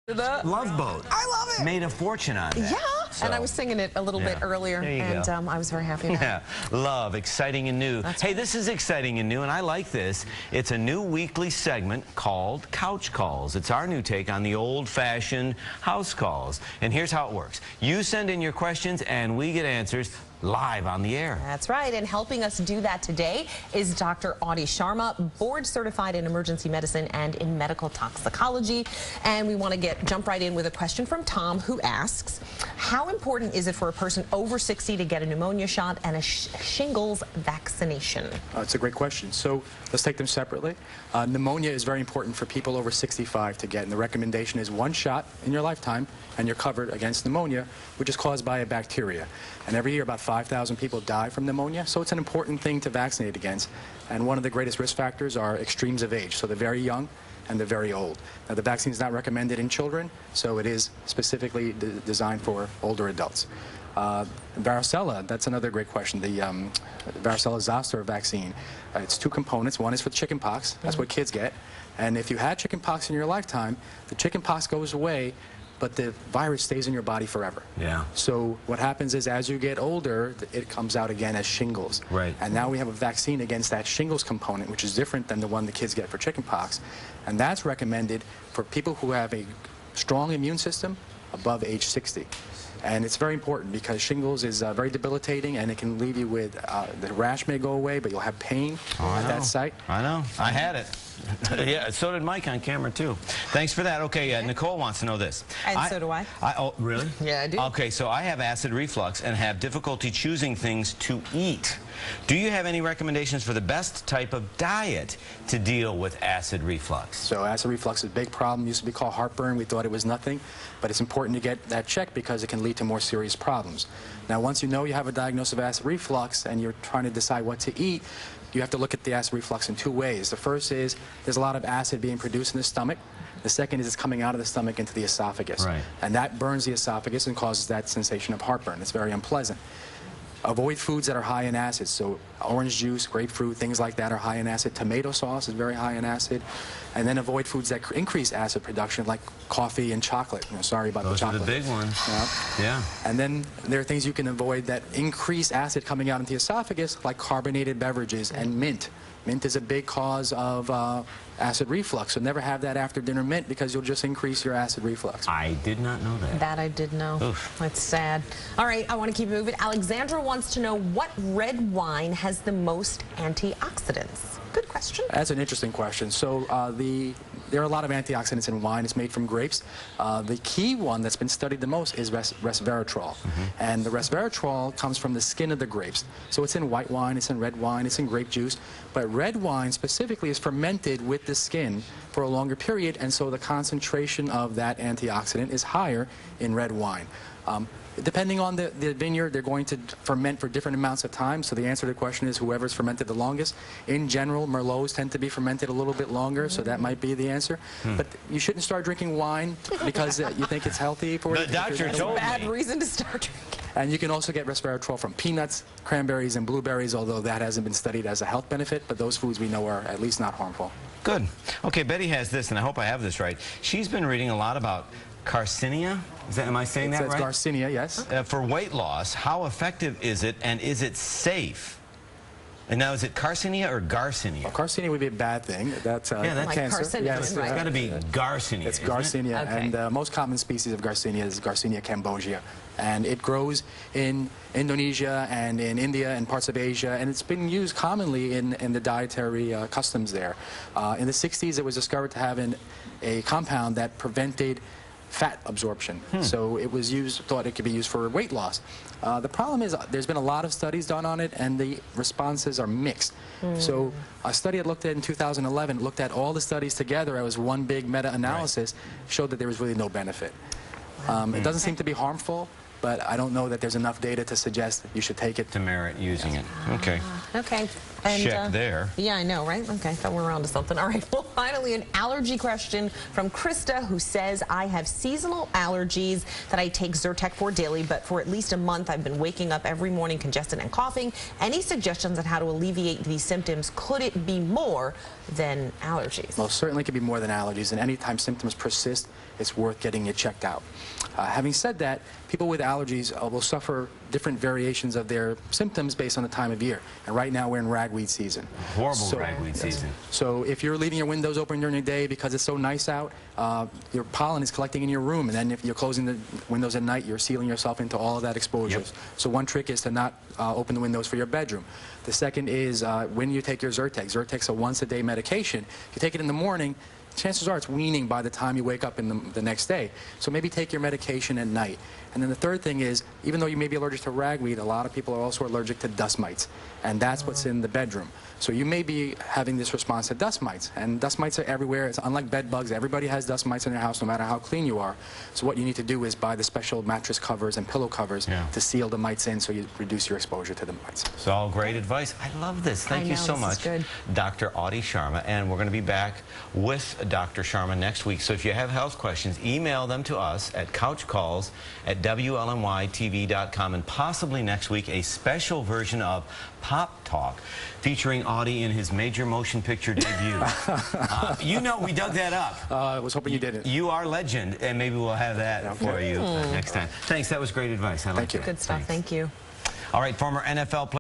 Love Boat. I love it. Made a fortune on that. Yeah. So, and I was singing it a little bit earlier, and I was very happy about it. Yeah. Love, exciting and new. Hey, this is exciting and new, and I like this. It's a new weekly segment called Couch Calls. It's our new take on the old-fashioned house calls. And here's how it works. You send in your questions, and we get answers live on the air. That's right, and helping us do that today is Dr. Adhi Sharma, board certified in emergency medicine and in medical toxicology. And we want to jump right in with a question from Tom, who asks, how important is it for a person over 60 to get a pneumonia shot and a shingles vaccination? It's a great question. So let's take them separately. Pneumonia is very important for people over 65 to get, and the recommendation is one shot in your lifetime and you're covered against pneumonia, which is caused by a bacteria. And every year about 5,000 people die from pneumonia, so it's an important thing to vaccinate against. And one of the greatest risk factors are extremes of age, so the very young and the very old. Now, the vaccine is not recommended in children, so it is specifically designed for older adults. Varicella, that's another great question. The varicella zoster vaccine, it's two components. One is for chickenpox, that's what kids get. And if you had chickenpox in your lifetime, the chickenpox goes away, but the virus stays in your body forever. Yeah. So what happens is, as you get older, it comes out again as shingles. Right. And now we have a vaccine against that shingles component, which is different than the one the kids get for chickenpox. And that's recommended for people who have a strong immune system above age 60. And it's very important because shingles is very debilitating, and it can leave you with, the rash may go away, but you'll have pain at that site. I know. I had it. Yeah, so did Mike on camera, too. Thanks for that. Okay, Nicole wants to know this. And so do I. Oh, really? Yeah, I do. Okay, so I have acid reflux and have difficulty choosing things to eat. Do you have any recommendations for the best type of diet to deal with acid reflux? So acid reflux is a big problem. It used to be called heartburn. We thought it was nothing, but it's important to get that checked because it can lead to more serious problems. Now, once you know you have a diagnosis of acid reflux and you're trying to decide what to eat, you have to look at the acid reflux in two ways. The first is there's a lot of acid being produced in the stomach. The second is it's coming out of the stomach into the esophagus. Right. And that burns the esophagus and causes that sensation of heartburn. It's very unpleasant. Avoid foods that are high in acid. So orange juice, grapefruit, things like that are high in acid. Tomato sauce is very high in acid. And then avoid foods that increase acid production, like coffee and chocolate. Sorry about the chocolate. Those are the big ones. Yeah. And then there are things you can avoid that increase acid coming out into the esophagus, like carbonated beverages and mint. Mint is a big cause of acid reflux, so never have that after dinner mint because you'll just increase your acid reflux. I did not know that. That I did know. Oof. That's sad. All right, I want to keep moving. Alexandra wants to know what red wine has the most antioxidants. Good question. That's an interesting question. So there are a lot of antioxidants in wine. It's made from grapes. The key one that's been studied the most is resveratrol. And the resveratrol comes from the skin of the grapes. So it's in white wine, it's in red wine, it's in grape juice. But red wine specifically is fermented with the skin for a longer period, and so the concentration of that antioxidant is higher in red wine. Depending on the vineyard, they're going to ferment for different amounts of time. So the answer to the question is whoever's fermented the longest. In general, Merlots tend to be fermented a little bit longer, so that might be the answer. But you shouldn't start drinking wine because you think it's healthy for you. The doctor told me. Bad reason to start drinking. And you can also get resveratrol from peanuts, cranberries, and blueberries, although that hasn't been studied as a health benefit, but those foods we know are at least not harmful. Good. Okay, Betty has this, and I hope I have this right. She's been reading a lot about Carcinia. Am I saying that right? It's Garcinia, yes. For weight loss, how effective is it, and is it safe? And now, is it Carcinia or Garcinia? Well, Carcinia would be a bad thing. That's that's like cancer. carcinogen, Yes, right? It's got to be Garcinia. It's Garcinia, Okay. and the most common species of Garcinia is Garcinia cambogia. And it grows in Indonesia and in India and parts of Asia, and it's been used commonly in the dietary customs there. In the 60s, it was discovered to have a compound that prevented fat absorption. So it was thought it could be used for weight loss. The problem is there's been a lot of studies done on it, and the responses are mixed. So a study I looked at in 2011 looked at all the studies together. It was one big meta-analysis, showed that there was really no benefit. It doesn't seem to be harmful, but I don't know that there's enough data to suggest that you should take it. To merit using it. Okay. Okay. check there. Yeah, I know, right? Okay, thought we were on to something. All right, well, finally, an allergy question from Krista, who says, I have seasonal allergies that I take Zyrtec for daily, but for at least a month, I've been waking up every morning congested and coughing. Any suggestions on how to alleviate these symptoms? Could it be more than allergies? Well, certainly it could be more than allergies, and anytime symptoms persist, it's worth getting you checked out. Having said that, people with allergies will suffer different variations of their symptoms based on the time of year. And right now we're in ragweed season. Horrible ragweed season. So if you're leaving your windows open during the day because it's so nice out, your pollen is collecting in your room, and then if you're closing the windows at night, you're sealing yourself into all of that exposure. Yep. So one trick is to not open the windows for your bedroom. The second is when you take your Zyrtec. Zyrtec's a once-a-day medication. If you take it in the morning, chances are it's weaning by the time you wake up in the next day. So maybe take your medication at night. And then the third thing is, even though you may be allergic to ragweed, a lot of people are also allergic to dust mites. And that's what's in the bedroom. So you may be having this response to dust mites. And dust mites are everywhere. It's unlike bed bugs. Everybody has dust mites in their house, no matter how clean you are. So what you need to do is buy the special mattress covers and pillow covers to seal the mites in so you reduce your exposure to the mites. It's all great advice. I love this. Thank you so much, Dr. Adhi Sharma. And we're going to be back with Dr. Sharma next week. So if you have health questions, email them to us at couchcalls@WLNY-TV.com. And possibly next week, a special version of Pop Talk featuring Adhi in his major motion picture debut. You know, we dug that up. I was hoping you didn't. You are legend, and maybe we'll have that for you next time. Thanks. That was great advice. I like Thank you. Good stuff. Thanks. Thank you. All right, former NFL player.